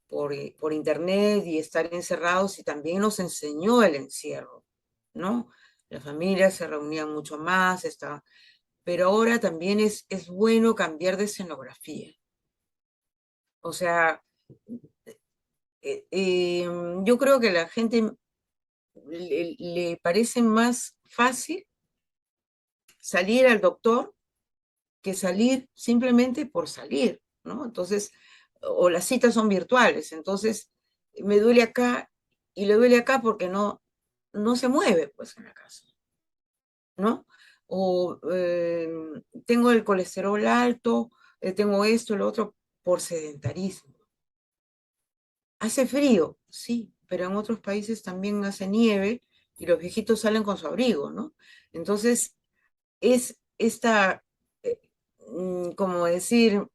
por internet y estar encerrados, y también nos enseñó el encierro, ¿no? Las familias se reunían mucho más, pero ahora también es bueno cambiar de escenografía. O sea, yo creo que la gente le parece más fácil salir al doctor que salir simplemente por salir, ¿no? Entonces, o las citas son virtuales, entonces me duele acá y le duele acá porque no se mueve, pues, en la casa, ¿no? O tengo el colesterol alto, tengo esto, lo otro, por sedentarismo. Hace frío, sí, pero en otros países también hace nieve y los viejitos salen con su abrigo, ¿no? Entonces, es esta, como decir,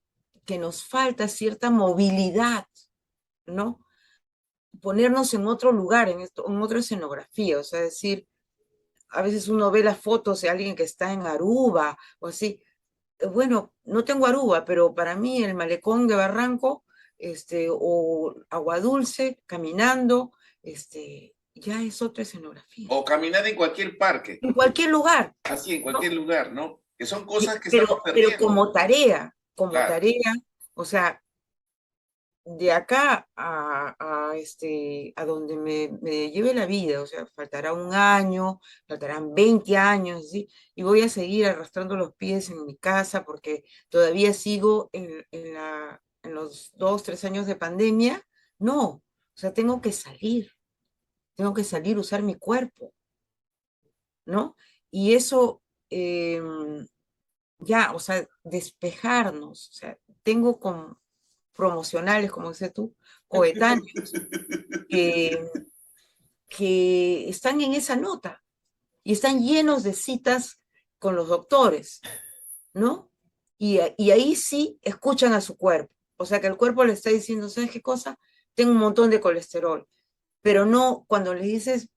que nos falta cierta movilidad, ¿no? Ponernos en otro lugar, en otra escenografía, o sea, decir, a veces uno ve las fotos de alguien que está en Aruba o así. Bueno, no tengo Aruba, pero para mí el malecón de Barranco, o Agua Dulce, caminando, ya es otra escenografía. O caminar en cualquier parque, En cualquier lugar, así, en ¿no? cualquier lugar, ¿no? Que son cosas que estamos Pero perdiendo. como Claro. tarea, o sea, de acá a donde me lleve la vida, o sea, faltará un año, faltarán 20 años, ¿sí? Y voy a seguir arrastrando los pies en mi casa porque todavía sigo en los 2, 3 años de pandemia. No, o sea, tengo que salir, usar mi cuerpo, ¿no? Y eso, ya, o sea, despejarnos, o sea, tengo como promocionales, como dices tú, coetáneos, que, que están en esa nota y están llenos de citas con los doctores, ¿no? Y ahí sí escuchan a su cuerpo. O sea, que el cuerpo le está diciendo, ¿sabes qué cosa? Tengo un montón de colesterol. Pero no cuando le dices,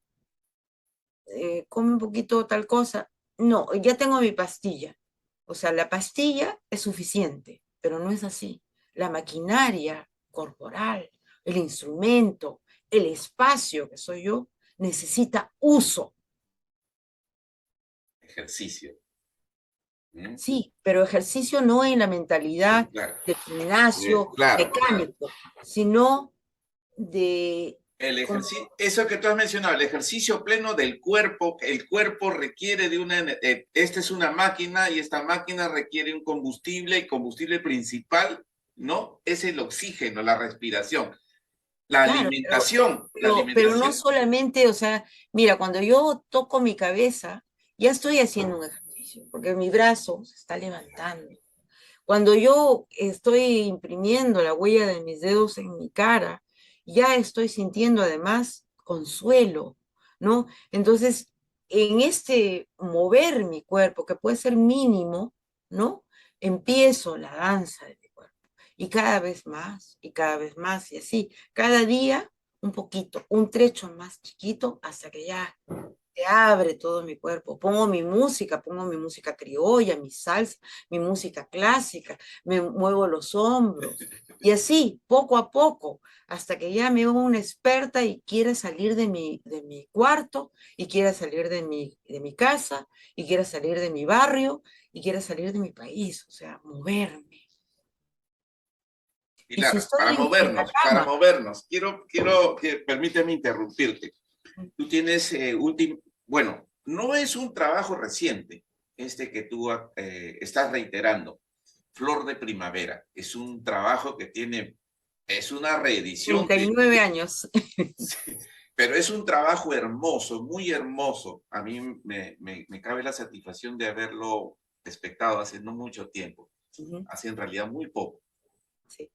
come un poquito tal cosa. No, ya tengo mi pastilla. O sea, la pastilla es suficiente, pero no es así. La maquinaria corporal, el instrumento, el espacio que soy yo, necesita uso. Ejercicio. ¿Mm? Sí, pero ejercicio no en la Sí, mentalidad claro. del gimnasio Claro, claro. mecánico, sino de... El como- ejercicio, eso que tú has mencionado, el ejercicio pleno del cuerpo, el cuerpo requiere de esta es una máquina y esta máquina requiere un combustible, y combustible principal, ¿no? Es el oxígeno, la respiración, claro, la pero no alimentación. solamente, o sea, mira, cuando yo toco mi cabeza, ya estoy haciendo un ejercicio, porque mi brazo se está levantando. Cuando yo estoy imprimiendo la huella de mis dedos en mi cara, ya estoy sintiendo además consuelo, ¿no? Entonces, en este mover mi cuerpo, que puede ser mínimo, ¿no? Empiezo la danza de mi cuerpo. Y cada vez más, y así, cada día un poquito, un trecho más chiquito, hasta que ya se abre todo mi cuerpo. Pongo mi música criolla, mi salsa, mi música clásica, me muevo los hombros. Y así, poco a poco, hasta que ya me hago una experta y quiera salir de mi cuarto, y quiera salir de mi casa, y quiera salir de mi barrio, y quiera salir de mi país, o sea, moverme. Y si Pilar, estoy en la para cama, movernos, permíteme interrumpirte. Tú tienes bueno, no es un trabajo reciente este que tú estás reiterando. Flor de Primavera, es un trabajo que es una reedición 39 años. pero es un trabajo hermoso, muy hermoso. A mí me cabe la satisfacción de haberlo espectado hace no mucho tiempo, hace en realidad muy poco. Sí.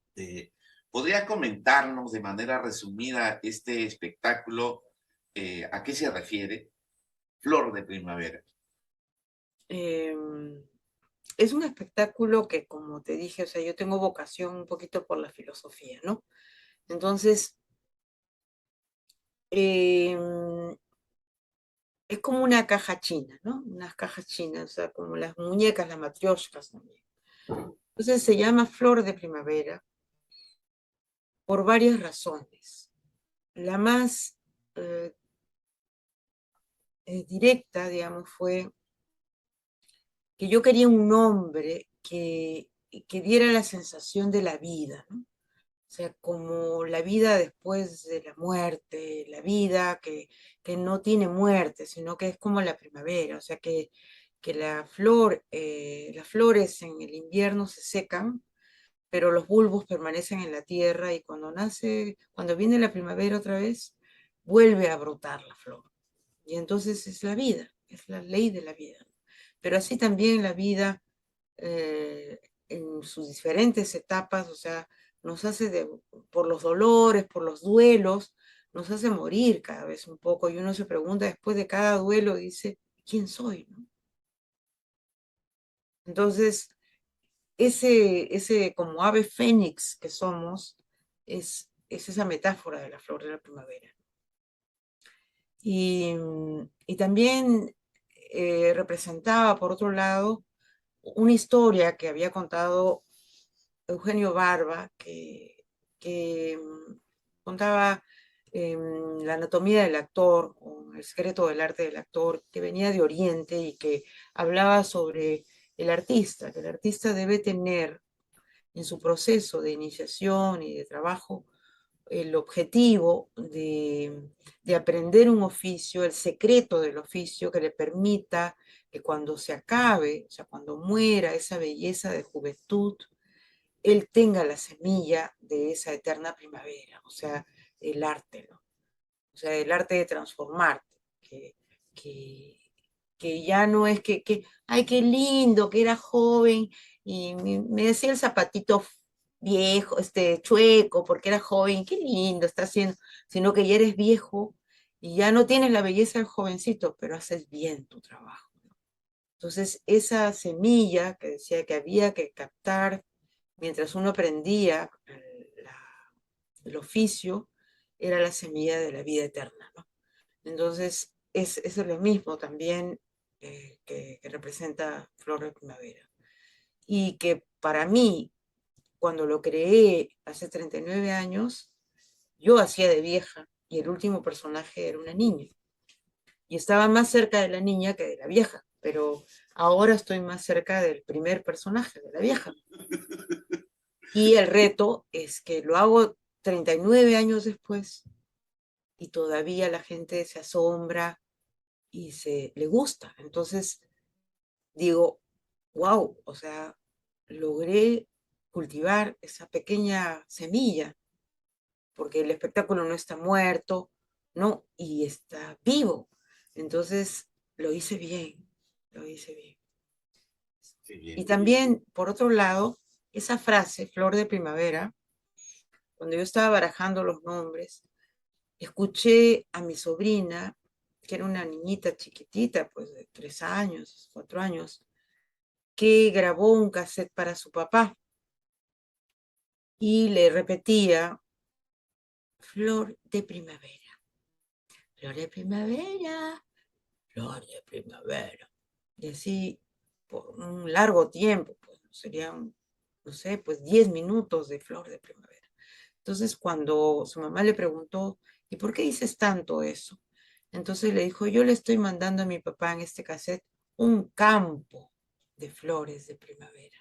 ¿Podría comentarnos de manera resumida este espectáculo? ¿A qué se refiere? Flor de Primavera. Es un espectáculo que, como te dije, o sea, yo tengo vocación un poquito por la filosofía, ¿no? Entonces, es como una caja china, ¿no? Unas cajas chinas, o sea, como las muñecas, las matrioshkas también. Entonces se llama Flor de Primavera por varias razones. La más directa, digamos, fue que yo quería un nombre que diera la sensación de la vida, ¿no? O sea, como la vida después de la muerte, la vida que no tiene muerte, sino que es como la primavera, o sea, que las flores en el invierno se secan, pero los bulbos permanecen en la tierra y cuando viene la primavera otra vez, vuelve a brotar la flor. Y entonces es la vida, es la ley de la vida. Pero así también la vida en sus diferentes etapas, o sea, por los dolores, por los duelos, nos hace morir cada vez un poco y uno se pregunta después de cada duelo, dice, ¿quién soy? ¿No? Entonces, ese como ave fénix que somos, es esa metáfora de la flor de la primavera. Y también representaba, por otro lado, una historia que había contado Eugenio Barba, que contaba la anatomía del actor, o el secreto del arte del actor, que venía de Oriente y que hablaba sobre el artista, que el artista debe tener en su proceso de iniciación y de trabajo el objetivo de aprender un oficio, el secreto del oficio que le permita que cuando se acabe, o sea, cuando muera esa belleza de juventud, él tenga la semilla de esa eterna primavera, o sea, el arte, ¿no? O sea, el arte de transformarte, que, que ya no es ay, qué lindo, que era joven, y me decía el zapatito viejo, chueco, porque era joven, qué lindo está haciendo, sino que ya eres viejo y ya no tienes la belleza del jovencito, pero haces bien tu trabajo. Entonces, esa semilla que decía que había que captar mientras uno aprendía el oficio, era la semilla de la vida eterna, ¿no? Entonces, eso es lo mismo también que representa Flor de Primavera. Y que para mí, cuando lo creé hace 39 años, yo hacía de vieja y el último personaje era una niña. Y estaba más cerca de la niña que de la vieja, pero ahora estoy más cerca del primer personaje, de la vieja. Y el reto es que lo hago 39 años después y todavía la gente se asombra y le gusta. Entonces digo, wow, o sea, logré cultivar esa pequeña semilla, porque el espectáculo no está muerto, ¿no? Y está vivo. Entonces lo hice bien, lo hice bien. Qué bien. Y también, por otro lado, esa frase, flor de primavera, cuando yo estaba barajando los nombres, escuché a mi sobrina, que era una niñita chiquitita, pues de 3 años, 4 años, que grabó un cassette para su papá y le repetía, flor de primavera, flor de primavera, flor de primavera. Y así por un largo tiempo, pues serían, no sé, pues 10 minutos de flor de primavera. Entonces cuando su mamá le preguntó, ¿y por qué dices tanto eso? Entonces le dijo, yo le estoy mandando a mi papá en este cassette un campo de flores de primavera.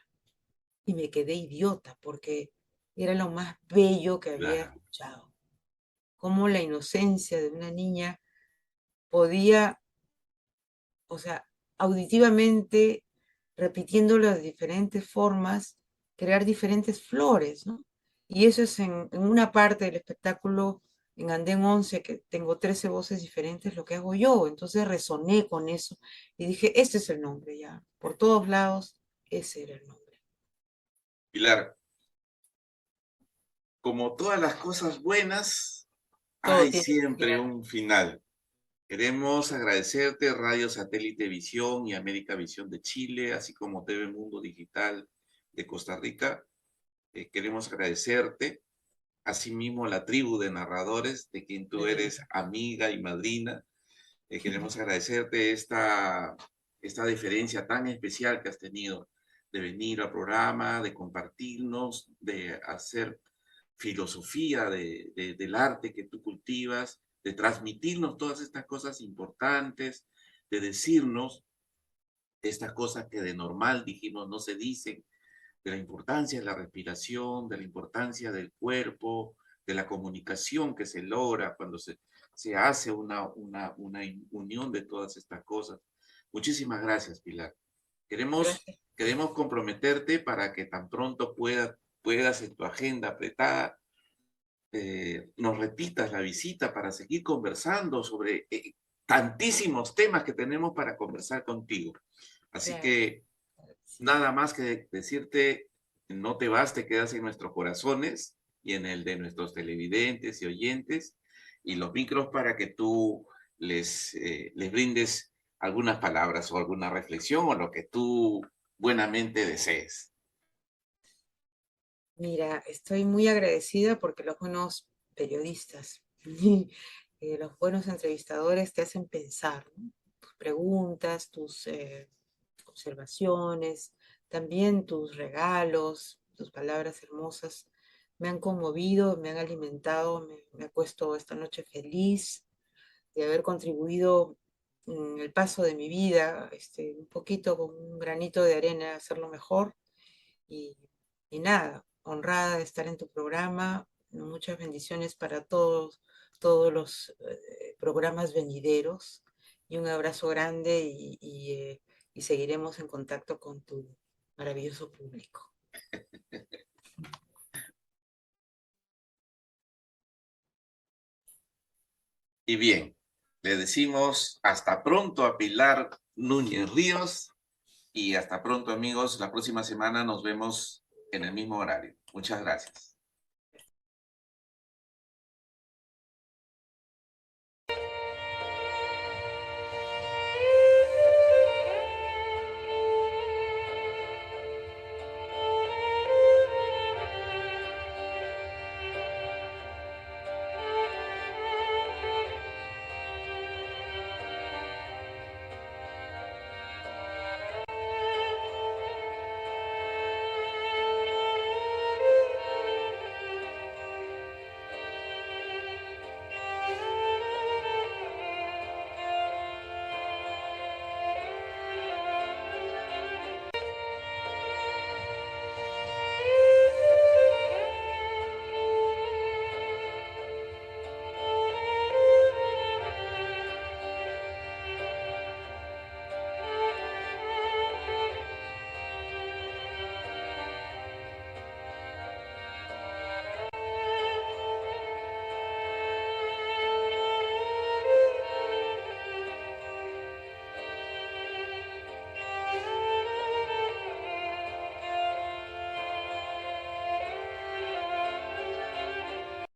Y me quedé idiota porque era lo más bello que había Claro. escuchado. Cómo la inocencia de una niña podía, o sea, auditivamente, repitiendo las diferentes formas, crear diferentes flores, ¿no? Y eso es en una parte del espectáculo, en Andén 11, que tengo 13 voces diferentes, lo que hago yo. Entonces resoné con eso y dije, este es el nombre ya. Por todos lados, ese era el nombre. Pilar, como todas las cosas buenas, Todo hay tiene un siempre final. un final. Queremos agradecerte Radio Satélite Visión y América Visión de Chile, así como TV Mundo Digital de Costa Rica. Queremos agradecerte, asimismo la tribu de narradores, de quien tú eres amiga y madrina. Queremos agradecerte esta deferencia tan especial que has tenido de venir al programa, de compartirnos, de hacer filosofía del arte que tú cultivas, de transmitirnos todas estas cosas importantes, de decirnos estas cosas que de normal dijimos no se dicen, de la importancia de la respiración, de la importancia del cuerpo, de la comunicación que se logra cuando se hace una unión de todas estas cosas. Muchísimas gracias, Pilar. Queremos, Gracias. queremos comprometerte para que tan pronto puedas en tu agenda apretada, nos repitas la visita para seguir conversando sobre tantísimos temas que tenemos para conversar contigo. Así Claro. que nada más que decirte, no te vas, te quedas en nuestros corazones y en el de nuestros televidentes y oyentes, y los micros para que tú les brindes algunas palabras o alguna reflexión o lo que tú buenamente desees. Mira, estoy muy agradecida porque los buenos periodistas, los buenos entrevistadores te hacen pensar, ¿no? Tus preguntas, tus observaciones, también tus regalos, tus palabras hermosas me han conmovido, me han alimentado, me acuesto esta noche feliz de haber contribuido en el paso de mi vida, un poquito con un granito de arena a hacerlo mejor y, y nada, honrada de estar en tu programa. Muchas bendiciones para todos los programas venideros y un abrazo grande y seguiremos en contacto con tu maravilloso público. Y bien, le decimos hasta pronto a Pilar Núñez Ríos y hasta pronto, amigos. La próxima semana nos vemos en el mismo horario. Muchas gracias.